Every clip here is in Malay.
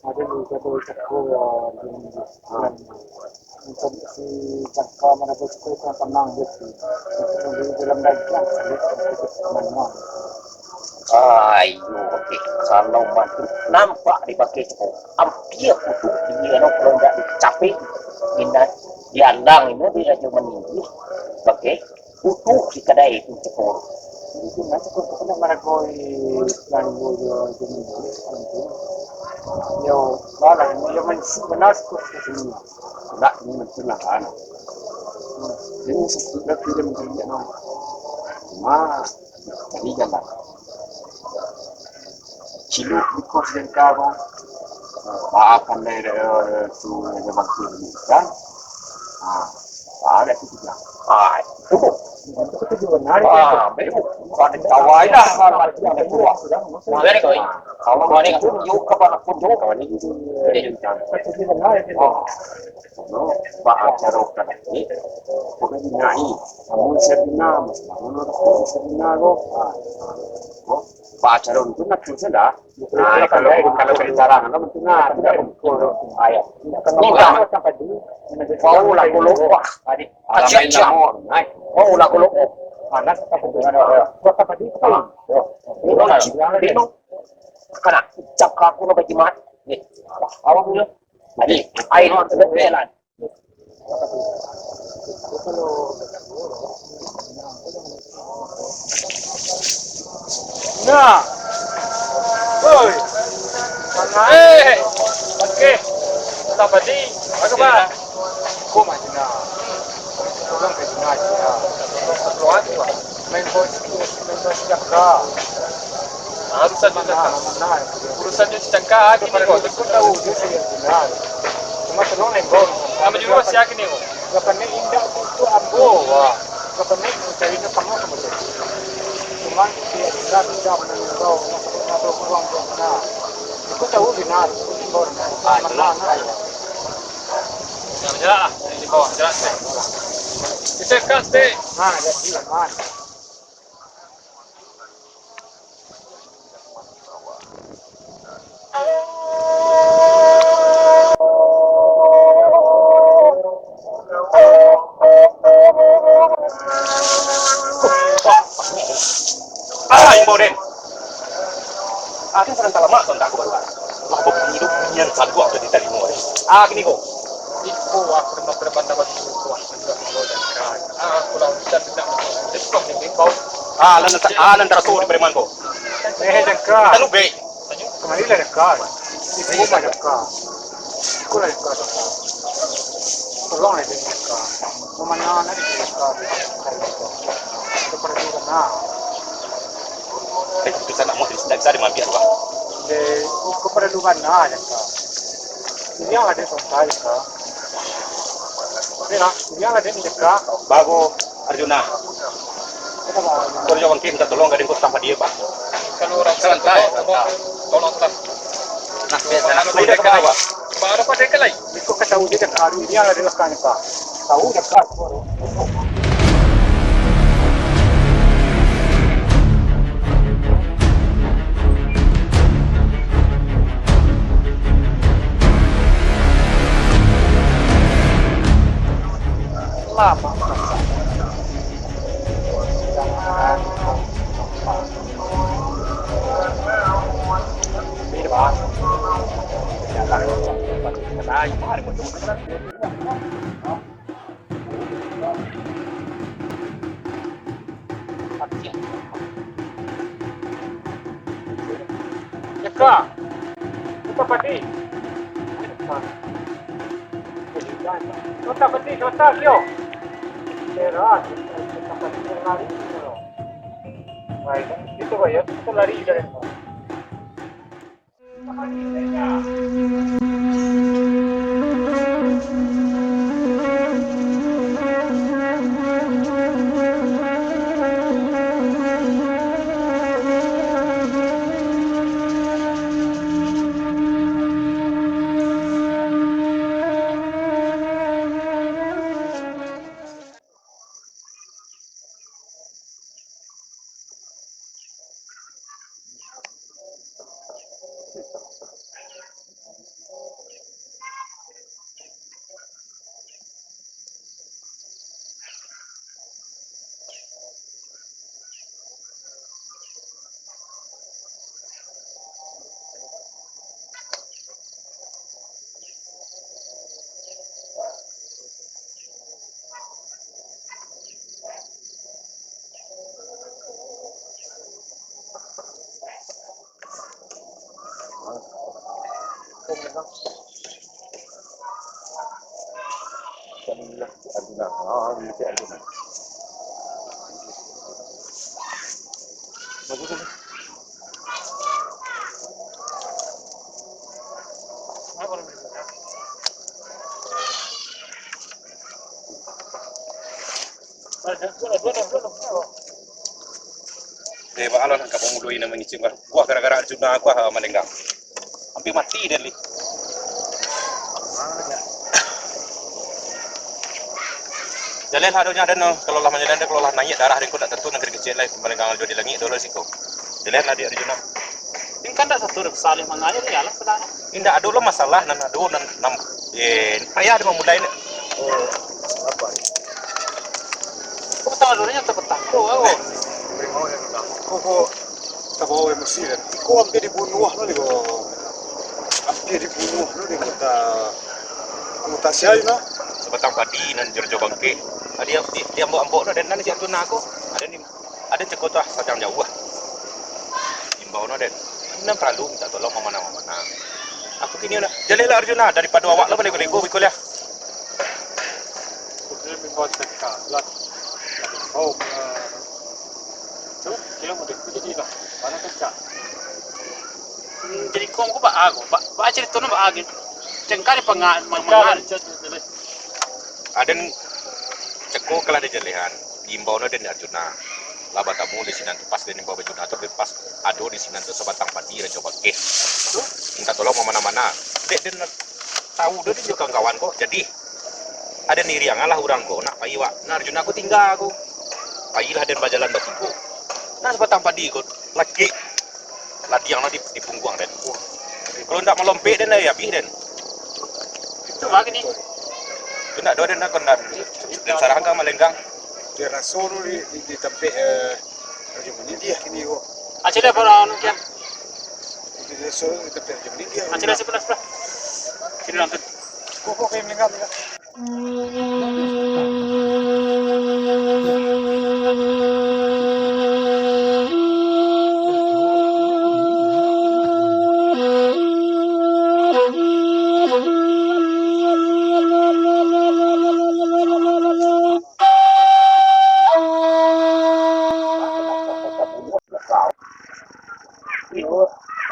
Ada juga tuh cakko ya untuk si cakko mana betul itu tenang gitu. Di dalam daging sedikit teman-teman. Ayo, oke. Kalau mati nampak dipakai cukup. Hampir untuk dia no kalau nggak capek, indah diandang ini dia cuma ini. Pakai utuh si kedai itu cukup. Itu nanti kalau kena mana koi yang yo jenis itu. Yo, malah yo menas tuh sini. Enggak ini mencelahan. Ini sudah tidak mungkin no. Cuma tadi jangan ciluk di kos dan kau. Akan dari tu zaman kiri kan. Ada itu juga. Itu. Itu juga menarik. Baru pada kawai dah kalau ada keluar. Dari kau. Kalau kau ni pun yuk kapan pun yuk kau ni. Jadi Itu juga menarik itu. no, bahasa rokan ini. Bukan nyai. Namun sebina, namun sebina go. Bahasa rokan itu nak sudah. Nah, kalau beritaran, kalau benar, tidak ayat. Ini sampai dulu. Mau lah kuluk, adik. Asyik mau lah kuluk. Anak apa dengan kota tadi itu. Dino, kana cap aku na bagi mat. Ni, awak ni. Adik, air no sudah belan. Nah, oi, mana? Okey, kita tadi, apa ba? Kau macam mana? Orang kerja aja. Keluar tu, main bos jaga. Urusannya cengkak ini kok, aku tahu dia benar. Cuma terus nengok. Kami juga siak ni kok. Kapan ni indah itu ambo, kapan ni cari ni kamu kamu. Cuma dia tidak menengok, atau kurang benar. Aku tahu benar, aku tahu benar. Yang jelas, di bawah jelas. Kita kasih. Jadi aman. Moden. Aku pernah lama tak aku baru. Aku hidup yang satu waktu di tadi moden. Gini kok. Iko aku pernah dapat itu aku lawan dan tidak itu yang kau Lantar so di preman ko. jangka Tanu be. kembali lah jangka itu mana jangka aku lah jangka tolong aja jangka mana nanti jangka itu pergi mana Itu sana mau tidak bisa dimampiar ba. de itu perlu mana jangka ini ada soal jangka ini ada jangka Bago Arjuna. Kalau jangan kita tolong garing ko tanpa dia pak. kalau orang santai tolong tetap Nah, biasa nak boleh kawa. baru pada kelai ikut kata uji jangka ini ada jangka tahu jangka lama Jaka, kita pati. Kita pati, kita kyo. Serah, kita pati lari. Baik, itu ya, kita lari dari. Alon ka pemudui na mengisi gua gara-gara Arjuna gua malenggang. Hampir mati dia li. Jalan hadonya dan kalau lah menjalan dia kalau lah naik darah dia tak tentu negeri kecil lah malenggang aljo di langit dulu siko. Jalan lah di Arjuna. Ini kan tak satu salih mengalir ya lah sudah. Indah ada lah masalah nan ada nan nam payah dia memulai ni. Oh, apa? Kau tahu dulunya terpetang. Oh. Kok tabaw emosi kan? Kok hampir dibunuh no di ko. Hampir dibunuh no di kota mutasi na. Sebatang padi nan jorjo bangke. Dia ambok-ambok no dan nan siap tuna aku. Ada cekotah sajang jauh ah. Imbau no dan nan perlu minta tolong mana-mana. Aku kini na. Jalilah Arjuna daripada awak lah balik lego bikol ya. Kemudian membawa cekak lah. Oh, kilo mo jadi lah. Mana cekak? Jadi kau aku pak aku, pak cerita tu pak agin. Cengkari mengal. Ada ceko kalau ada jalihan. Imbau no dan Arjuna. Laba tamu di sini tu pas dia nimba baju atau pas ado di sini tu sebatang padi dia coba ke. Minta tolong mana-mana. Dek dia tahu dia juga kawan kok. Jadi ada niriang lah orang kok nak payi wak. Nah Arjuna aku tinggal aku. Payilah dan bajalan batigo. Nah sebatang padi kok lagi ladiang di punggung dan. Kalau ndak melompet dan ya habis dan. Itu lagi ni. Kena dua dan nak dan sarangka malenggang. Dia rasoro di tempat Arjuna dia kini ko. Aceh dah para anu kian. Di rasoro di tempat Arjuna dia. Aceh dah sebelah. Kini lanjut. Kok kayak meninggal.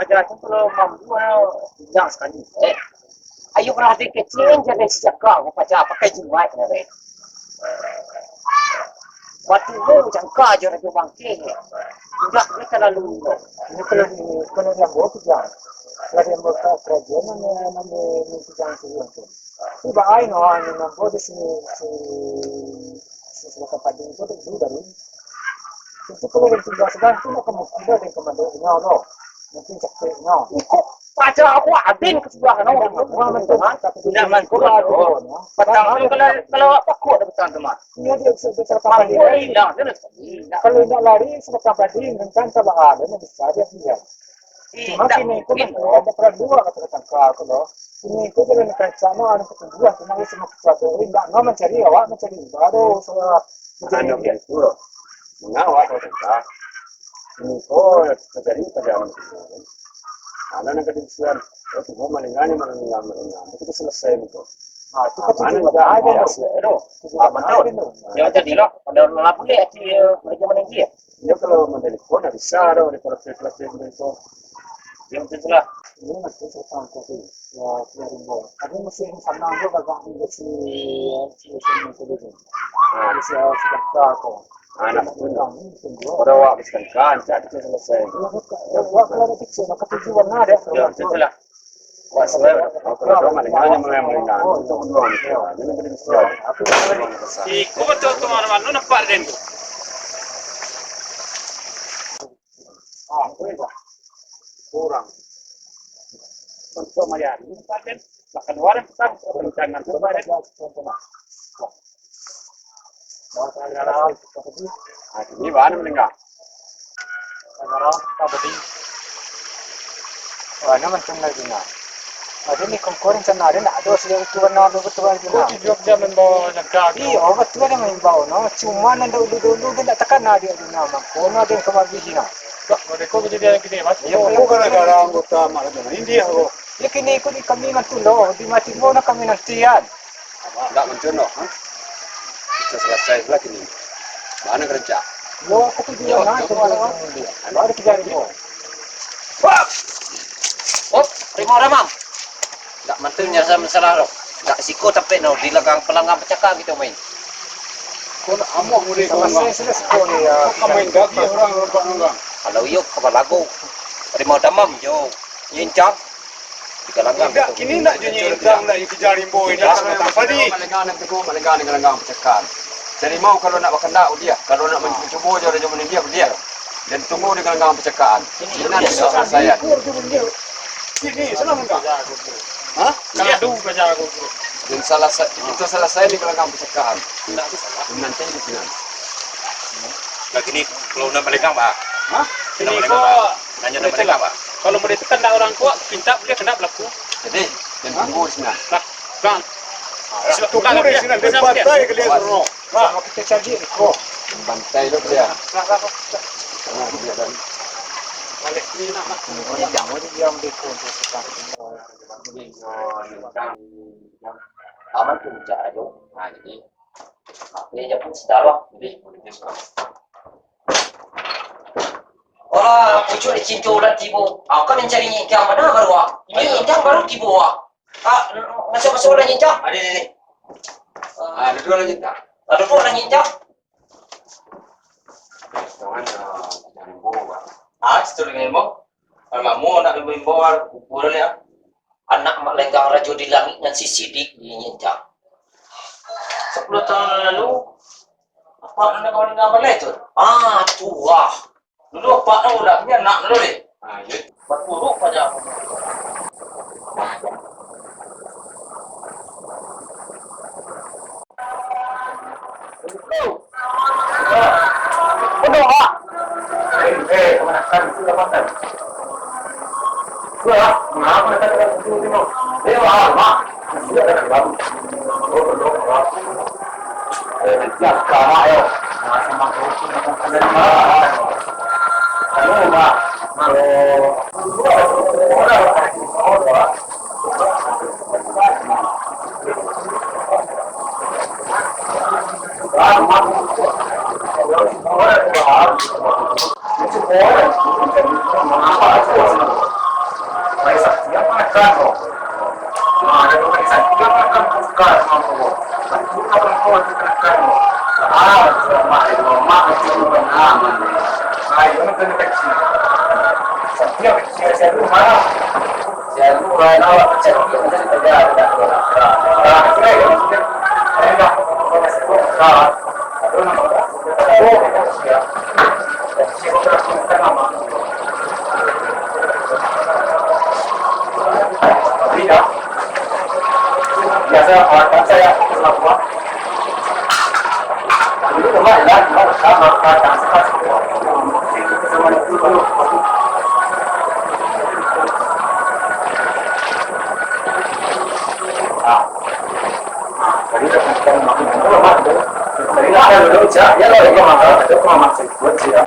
Masyarakat kalau mampu jangan sekali. Ayo berhati kecil jangan sejak kau pakai jimat ni. Waktu itu jangka je raja bangkit. Tidak kita lalu. Ini kalau yang bawa kerjaan. Kalau yang bawa kerjaan mana kerjaan tu. Tiba air no, ni nampak di sini sesuatu padi itu tu dari. Itu kalau yang tinggal sedang tu nak mesti ada yang komandanya no. Mungkin cakap no. Ikut baca aku adin ke sebelah no. Orang teman tidak mampu lalu. Padahal kalau apa kau dapat teman. Ini dia bisa padi. Kalau nak lari sebelah padi mungkin tak ada. Ini bisa dia tinggal. Cuma ini itu ada perlu katakan kalau ini itu dengan rencana ada ketujuan cuma itu sesuatu tidak mencari awak mencari baru mencari itu mengawal orang ini mencari perjalanan ada yang kedisian itu mau meninggalnya itu selesai itu itu ketujuan ada ya jadi loh ada lapor dia mereka meninggi ya kalau menelpon bisa ada di proses itu yang itulah ini masih tentang kopi ya dari bawah tapi masih sama juga agak si itu sudah tahu anak tunggang pada waktu kan jadi selesai ya kalau kecil maka tujuan ada ya itulah kalau hanya mulai itu jadi bisa Iku betul teman-teman, nu nampak den tu. kurang untuk mayar. Paten bahkan orang petang rencana itu paten. Ini bahan menengah. Sekarang kita beri. Wah, nama tengah juga. Ada ni kongkoring sana ada nak ada sudah betul betul juga. Jogja membawa negara. Iya, betul ada membawa. No, cuma nanda dulu dia tak tekan dia di nama. Kono ada yang kembali sini. Mereka jadi yang gini mas. Ya, aku gara-gara anggota malam India aku. Ya kini ikut di kami nanti loh di mati mana kami nantian. Enggak menjono, ha? Kita selesai lagi nih. Mana kerja? Yo, aku pergi mana? Baru kita ini. Wah! Oh, Primo Ramam. Tak mantunya sama salah. Tak siko tapi no di legang pelanggan pecaka gitu main. Kau nak amok mulai kau Selesai sekolah ya. Kau main gaji orang. Kalau yuk kepala lagu. Primo Ramam yo nyincang. Tiga langgang. Tidak, kini nak jadi intang nak dikejar imbo ini. Tadi. Malengan teguh, malengan dengan pecakan. Jadi mau kalau nak berkendak dia, kalau nak mencuba je orang zaman dia dia. Dan tunggu dengan gang pecakan. Ini nanti selesai. Ini senang enggak? Hah? Kalau baca aku. Dan itu selesai di gang pecakan. Tidak salah. Nanti di sini. Lagi ni kalau nak melegang pak. Hah? Ini kok nanya nak melegang pak. Kalau mereka kan orang tua pinta dia kena berlaku. Jadi, dan tunggu di sini. Bang. Tunggu di sini. Dan bantai ke dia semua. Sama kita cari kok. Bantai lu dia. Balik ni nak ini jangan dia ambil konten sekarang. Aman tu bicara jo. Nah jadi. Ini je pun sedarah. Jadi. Wah, pucuk ni cinta ulat tibu. Kau mencari nyincang mana baru ah? Ini nyincang baru tibu ah. Masuk orang nyincang. Ada ni. Ada dua lagi tak? Ada pun orang nyincang. Jangan jangan bawa. Itu dengan mo. Kalau mau nak lebih bawa boleh ya. Anak mak lenggang rajo di langit dan si sidik di nyincang. 10 tahun lalu apa anak kawan dengan apa itu? Tua. Dulu apa udah punya anak dulu deh. Ya. Berpuruk pada. Berdoa. Kemenangan sudah pandai. Sudah, mengapa kita itu tino? Dewa, mak. Sudah ada baru. Berdoa. Siap kama yo. Sama kau nak kena mana? Halo, mak. Biasa orang saya selama dulu kemarin sama kadang sekali zaman itu dulu jadi kita makin dulu mah dari ada dulu ya lo yang mana itu mama sih buat sih ya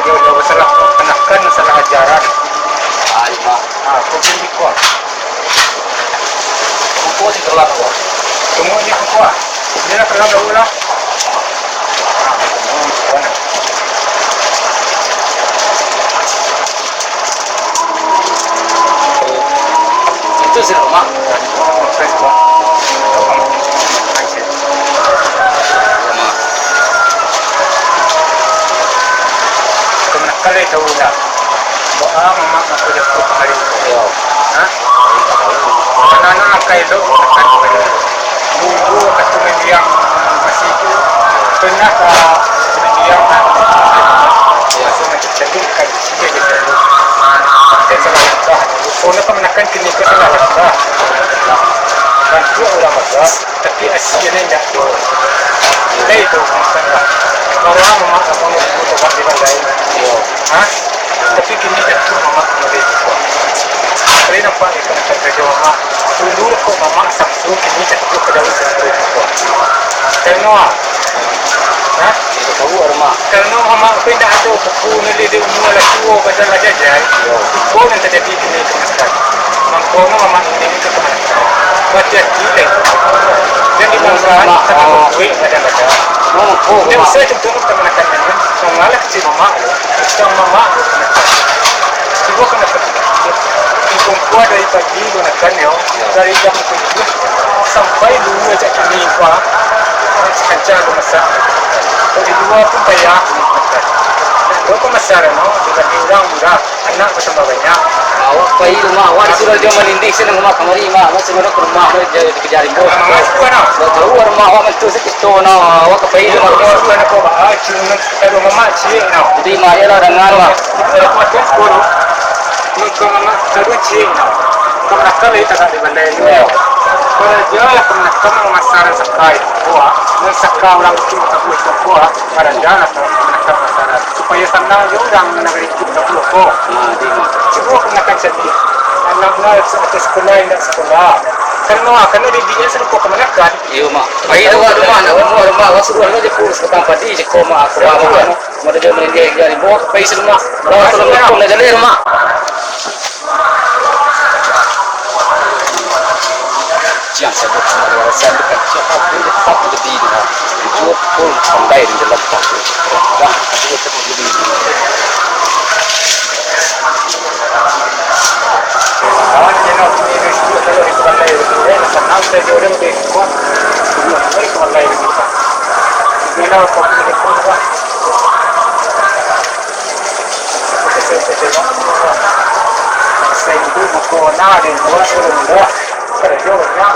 dia masalah menekan masalah ajaran. Mak. Problem di kuat. Kuku sih terlalu kuat. Semua ni kuat. Dia nak kerana dahulu lah. Itu sih mak. Kalau itu dah, doa mama aku jatuh hari itu. Anak-anak kayak itu akan dulu ketemu yang masih pernah yang masih macam jadi kan dia jadi. Dan salah dah. Soalnya kemenakan kini kesalah dah. Dan dia orang dah, tapi asyiknya tidak. Itu masalah. Orang mama kamu itu bukan di bandai. Tapi kini jatuh mama kembali. Kali nampak itu nak kerja mama. Dulu kau mama Samsung kini jatuh ke dalam sesuatu. Kenapa? Tahu mak. Kerana mama pindah ada buku nilai dia umur lah tua pada raja jai. Kau yang terjadi kini kemaskan. Mangkau mama ini itu kemaskan. Baca gila. Dan di bangsa tapi buku ada. Dia saya contohnya kemaskan ini. Mengalah si mama. Yang mama. Ibu kena pergi. Ibu kuat dari pagi gunakan yo dari jam 7 sampai 2 jam ini pak. Sekancar masa. Jadi 2 pun payah. Dua pemasaran no dibagi orang murah. Anak bertambah banyak. Awak pai rumah awak sudah dia menindik senang rumah kamari mak awak sudah ke rumah dia dikejarin bos. Mama itu kan. Tahu rumah awak mentu sekitu no awak ke pai rumah Itu anak kau bah. Cuma kalau mama cik no. jadi mari lah dengar mak. Itu anak kuat sekolah. Ini mama terus cik no. Kau nak kali tak di bandai ni. Kalau dia pernah kamu masaran sakai kuah, dan sakai orang itu tak boleh kuah. Pada jalan nak masaran supaya senang dia orang negeri itu tak boleh kuah. Cuba kenakan sedih. Anak-anak atas sekolah dan sekolah. Karena dia serupa kemenakan. Iya mak. Pai rumah rumah awak suruh aja kurus ke tempat di jeko mak aku mak. Mau dia menindik jadi bos pai semua. Kalau kalau nak jadi rumah. Jangan sebut semua saya dekat siapa pun tetap jadi dengan tujuh pun sampai di dalam satu. Dah, aku tetap jadi. Kawan jenak ini itu kalau itu balai itu, senang saya jodoh lebih kuat. Sebelum itu balai itu. Bila kau ini pun kan. Saya itu buku nada di luar sudah kerja banyak.